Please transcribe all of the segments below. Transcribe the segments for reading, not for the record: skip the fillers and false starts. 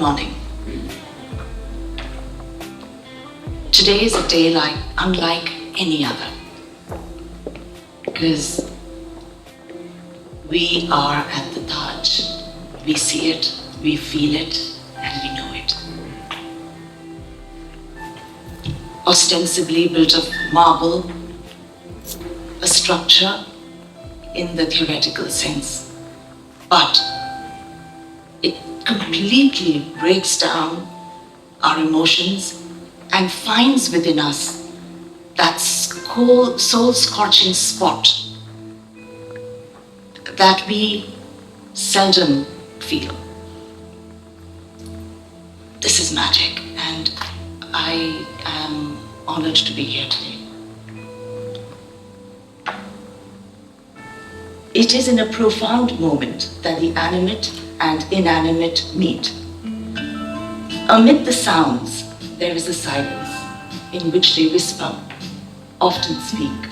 morning. Today is a day unlike any other, because we are at the Taj. We see it, we feel it, and we know it. Ostensibly built of marble, a structure in the theoretical sense, but it completely breaks down our emotions and finds within us that soul-scorching spot that we seldom feel. This is magic, and I am honored to be here today. It is in a profound moment that the animate and inanimate meet. Amid the sounds, there is a silence in which they whisper, often speak.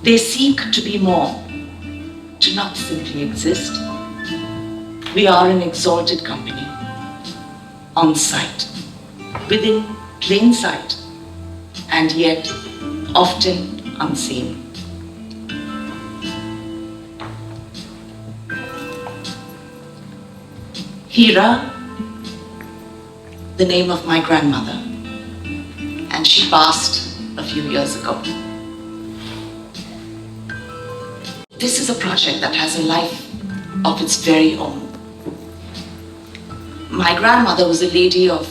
They seek to be more, to not simply exist. We are an exalted company, on sight, within plain sight, and yet often unseen. Hira, the name of my grandmother, and she passed a few years ago. This is a project that has a life of its very own. My grandmother was a lady of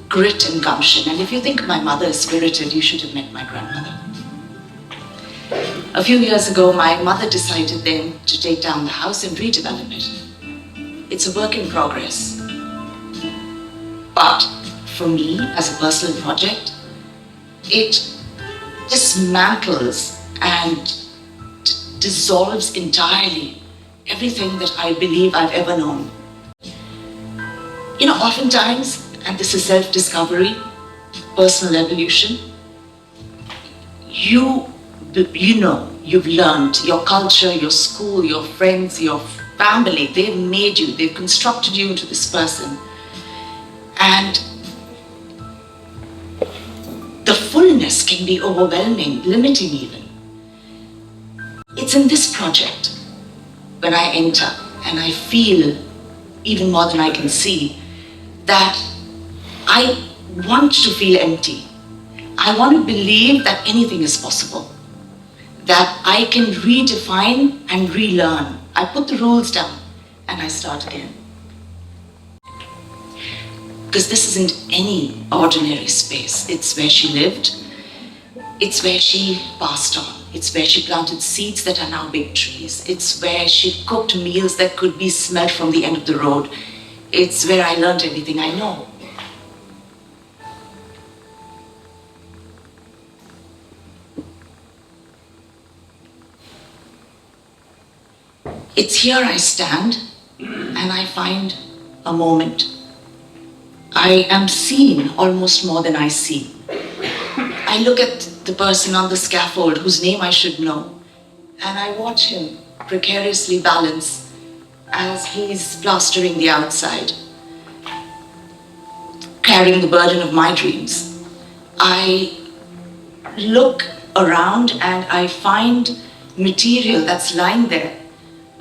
grit and gumption, and if you think my mother is spirited, you should have met my grandmother. A few years ago, my mother decided then to take down the house and redevelop it. It's a work in progress. But for me, as a personal project, it dismantles and dissolves entirely everything that I believe I've ever known. Oftentimes, and this is self-discovery, personal evolution, you've learned, your culture, your school, your friends, your family, they've made you, they've constructed you into this person. And the fullness can be overwhelming, limiting even. It's in this project when I enter and I feel, even more than I can see, that I want to feel empty. I want to believe that anything is possible, that I can redefine and relearn. I put the rules down and I start again. Because this isn't any ordinary space. It's where she lived. It's where she passed on. It's where she planted seeds that are now big trees. It's where she cooked meals that could be smelled from the end of the road. It's where I learned everything I know. It's here I stand and I find a moment. I am seen almost more than I see. I look at the person on the scaffold whose name I should know, and I watch him precariously balance as he's plastering the outside, carrying the burden of my dreams. I look around and I find material that's lying there,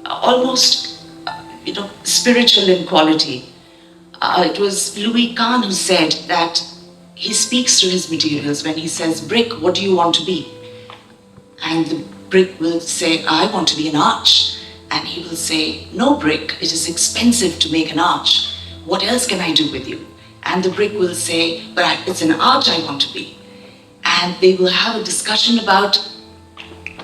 almost spiritual in quality. It was Louis Kahn who said that he speaks to his materials when he says, "Brick, what do you want to be?" And the brick will say, "I want to be an arch." And he will say, "No, brick, it is expensive to make an arch. What else can I do with you?" And the brick will say, "But it's an arch I want to be." And they will have a discussion about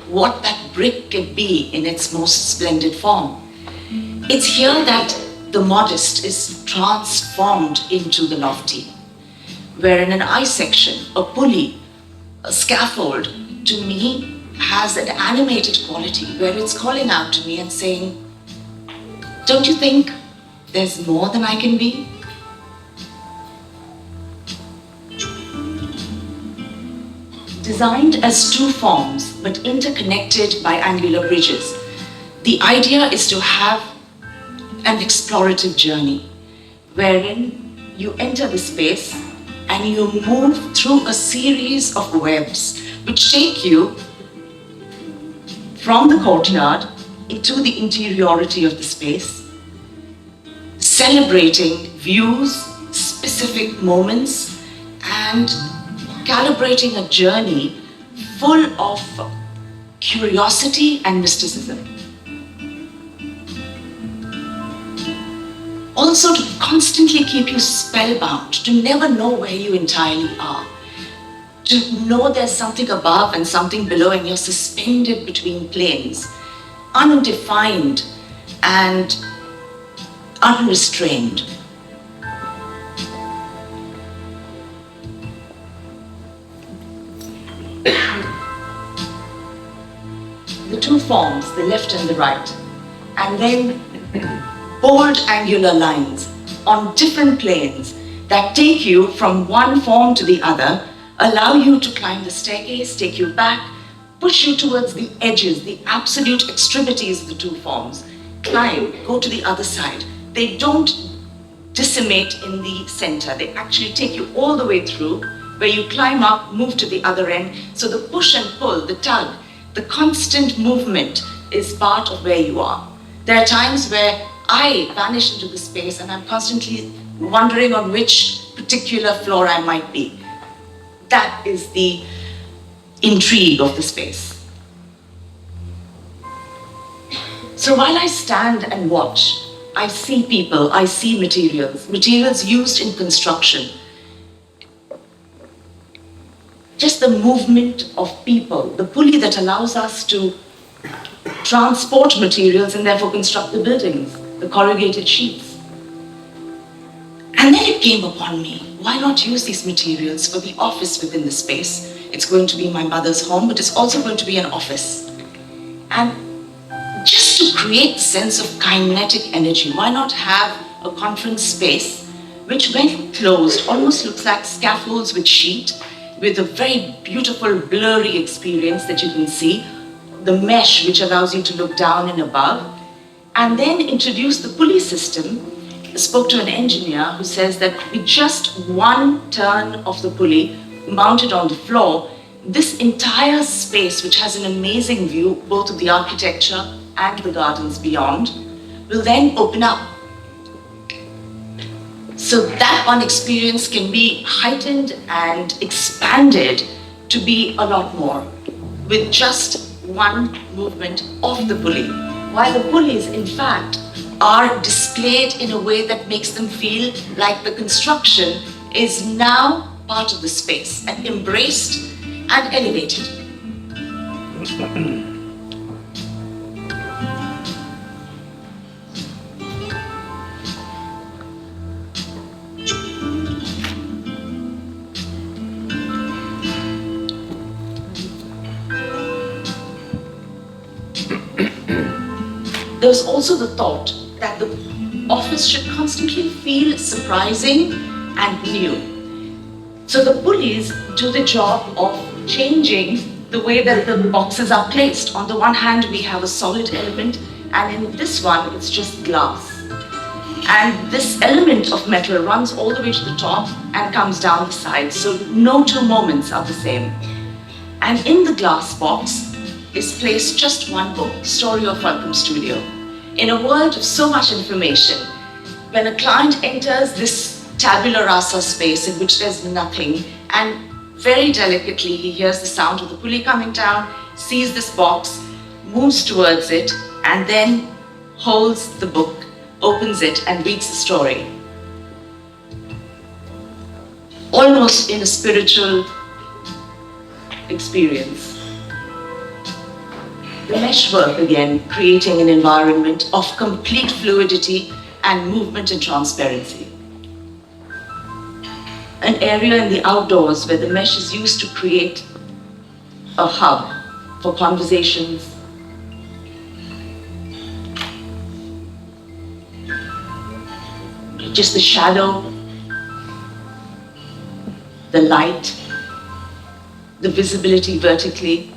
what that brick can be in its most splendid form. It's here that the modest is transformed into the lofty, where in an I section, a pulley, a scaffold, to me has an animated quality where it's calling out to me and saying, "Don't you think there's more than I can be?" Designed as two forms but interconnected by angular bridges, the idea is to have an explorative journey wherein you enter the space and you move through a series of webs which take you from the courtyard into the interiority of the space, celebrating views, specific moments, and calibrating a journey full of curiosity and mysticism. Also to constantly keep you spellbound, to never know where you entirely are, to know there's something above and something below and you're suspended between planes, undefined and unrestrained. The two forms, the left and the right, and then bold angular lines on different planes that take you from one form to the other, allow you to climb the staircase, take you back, push you towards the edges, the absolute extremities of the two forms, climb, go to the other side. They don't decimate in the center. They actually take you all the way through, where you climb up, move to the other end. So the push and pull, the tug, the constant movement is part of where you are. There are times where I vanish into the space and I'm constantly wondering on which particular floor I might be. That is the intrigue of the space. So while I stand and watch, I see people, I see materials used in construction. Just the movement of people, the pulley that allows us to transport materials and therefore construct the buildings, the corrugated sheets. And then it came upon me, why not use these materials for the office within the space? It's going to be my mother's home, but it's also going to be an office. And just to create a sense of kinetic energy, why not have a conference space which, when closed, almost looks like scaffolds with sheet, with a very beautiful blurry experience that you can see, the mesh which allows you to look down and above, and then introduce the pulley system. I spoke to an engineer who says that with just one turn of the pulley mounted on the floor, this entire space, which has an amazing view, both of the architecture and the gardens beyond, will then open up. So that one experience can be heightened and expanded to be a lot more with just one movement of the pulley. While the pulleys, in fact, are displayed in a way that makes them feel like the construction is now part of the space and embraced and elevated. There's also the thought that the office should constantly feel surprising and new. So the pulleys do the job of changing the way that the boxes are placed. On the one hand, we have a solid element, and in this one, it's just glass. And this element of metal runs all the way to the top and comes down the side, so no two moments are the same. And in the glass box is placed just one book, Story of Welcome Studio. In a world of so much information, when a client enters this tabula rasa space in which there's nothing, and very delicately he hears the sound of the pulley coming down, sees this box, moves towards it, and then holds the book, opens it, and reads the story. Almost in a spiritual experience. The meshwork again, creating an environment of complete fluidity and movement and transparency. An area in the outdoors where the mesh is used to create a hub for conversations. Just the shadow, the light, the visibility vertically.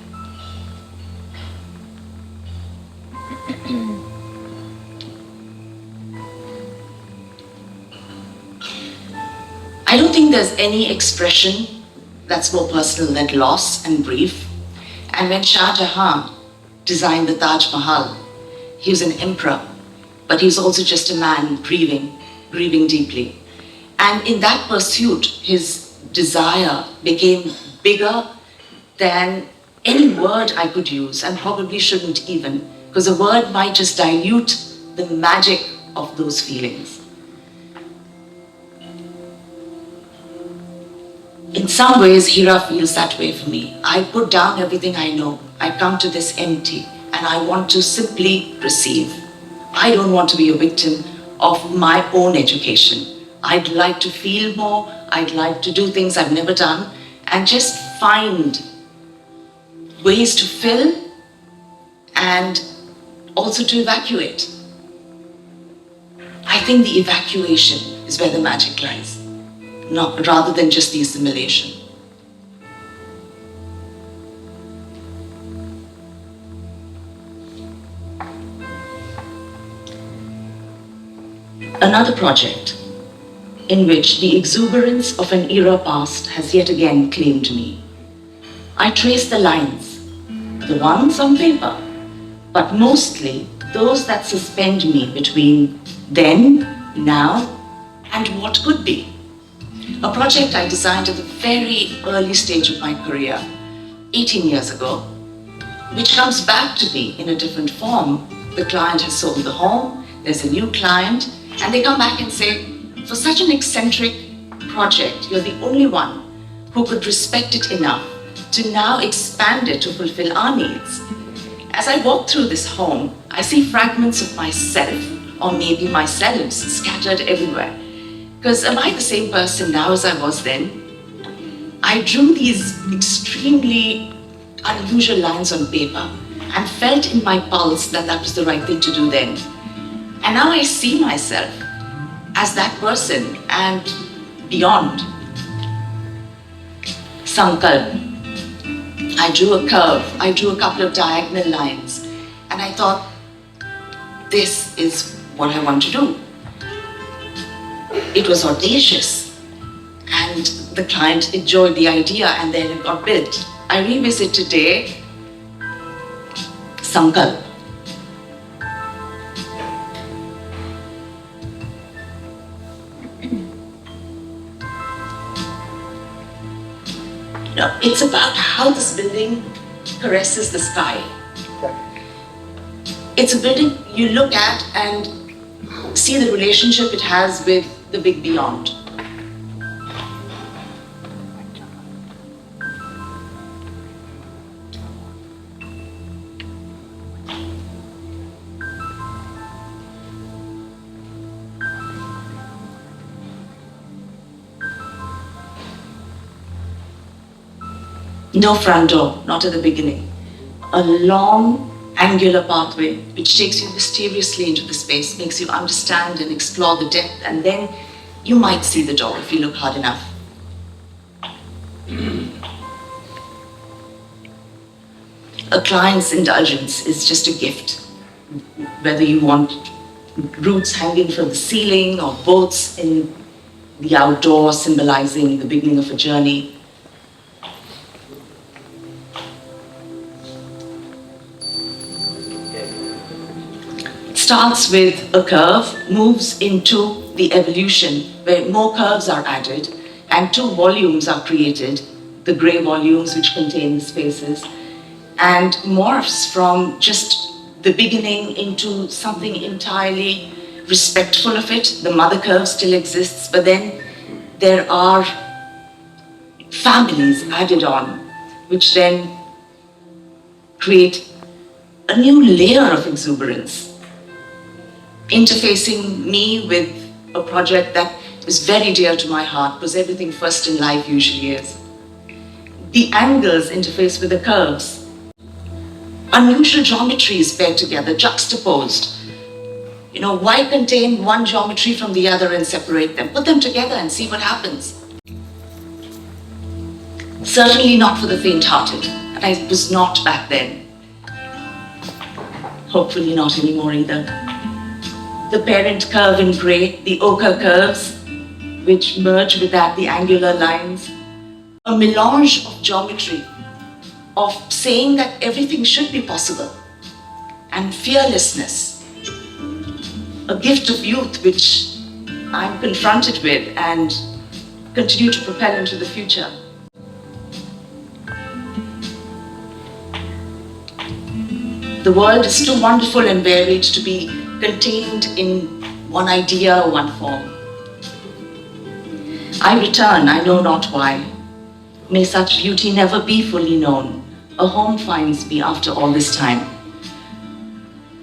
there's any expression that's more personal than loss and grief. And when Shah Jahan designed the Taj Mahal, he was an emperor, but he was also just a man grieving deeply. And in that pursuit, his desire became bigger than any word I could use, and probably shouldn't even, because a word might just dilute the magic of those feelings. In some ways, Hira feels that way for me. I put down everything I know. I come to this empty, and I want to simply receive. I don't want to be a victim of my own education. I'd like to feel more. I'd like to do things I've never done, and just find ways to fill and also to evacuate. I think the evacuation is where the magic lies, rather than just the assimilation. Another project in which the exuberance of an era past has yet again claimed me. I trace the lines, the ones on paper, but mostly those that suspend me between then, now, and what could be. A project I designed at the very early stage of my career, 18 years ago, which comes back to me in a different form. The client has sold the home, there's a new client, and they come back and say, for such an eccentric project, you're the only one who could respect it enough to now expand it to fulfill our needs. As I walk through this home, I see fragments of myself, or maybe myself, scattered everywhere. Because am I the same person now as I was then? I drew these extremely unusual lines on paper and felt in my pulse that that was the right thing to do then. And now I see myself as that person and beyond. Sankalp. I drew a curve, I drew a couple of diagonal lines, and I thought, this is what I want to do. It was audacious, and the client enjoyed the idea, and then it got built. I revisit today Sankalp. It's about how this building caresses the sky. It's a building you look at and see the relationship it has with the big beyond. No front door, not at the beginning. A long, angular pathway which takes you mysteriously into the space, makes you understand and explore the depth, and then you might see the door if you look hard enough. A client's indulgence is just a gift. Whether you want roots hanging from the ceiling or boats in the outdoor symbolizing the beginning of a journey. Starts with a curve, moves into the evolution where more curves are added and two volumes are created, the grey volumes which contain the spaces, and morphs from just the beginning into something entirely respectful of it. The mother curve still exists, but then there are families added on which then create a new layer of exuberance, interfacing me with a project that is very dear to my heart, because everything first in life usually is. The angles interface with the curves. Unusual geometries paired together, juxtaposed. Why contain one geometry from the other and separate them? Put them together and see what happens. Certainly not for the faint-hearted, and I was not back then. Hopefully not anymore either. The parent curve in grey, the ochre curves, which merge with that, the angular lines, a melange of geometry, of saying that everything should be possible, and fearlessness, a gift of youth which I'm confronted with and continue to propel into the future. The world is too wonderful and varied to be contained in one idea or one form. I return, I know not why. May such beauty never be fully known. A home finds me after all this time.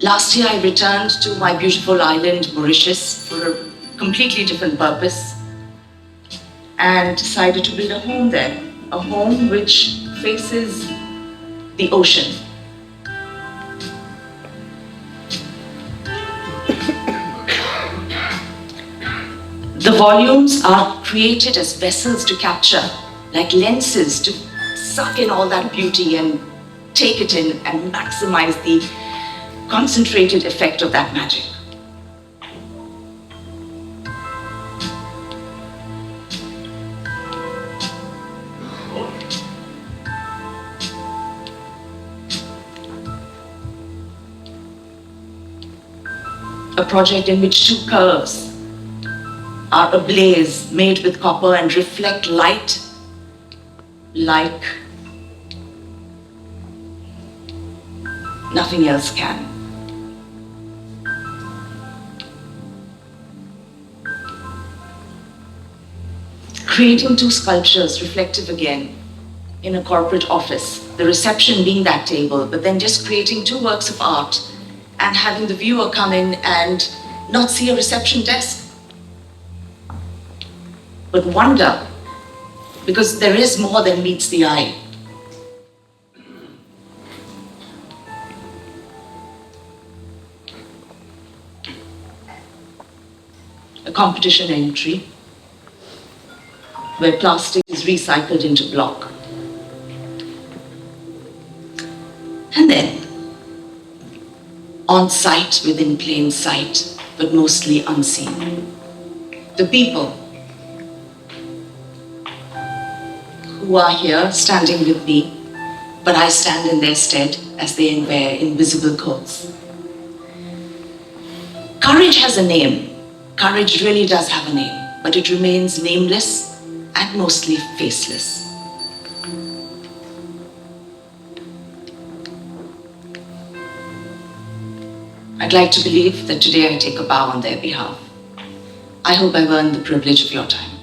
Last year I returned to my beautiful island, Mauritius, for a completely different purpose and decided to build a home there. A home which faces the ocean. The volumes are created as vessels to capture, like lenses to suck in all that beauty and take it in and maximize the concentrated effect of that magic. A project in which two curves are ablaze, made with copper and reflect light like nothing else can. Creating two sculptures reflective again in a corporate office, the reception being that table, but then just creating two works of art and having the viewer come in and not see a reception desk, but wonder, because there is more than meets the eye. A competition entry where plastic is recycled into block. And then, on site, within plain sight, but mostly unseen, the people who are here standing with me, but I stand in their stead as they wear invisible coats. Courage has a name. Courage really does have a name, but it remains nameless and mostly faceless. I'd like to believe that today I take a bow on their behalf. I hope I've earned the privilege of your time.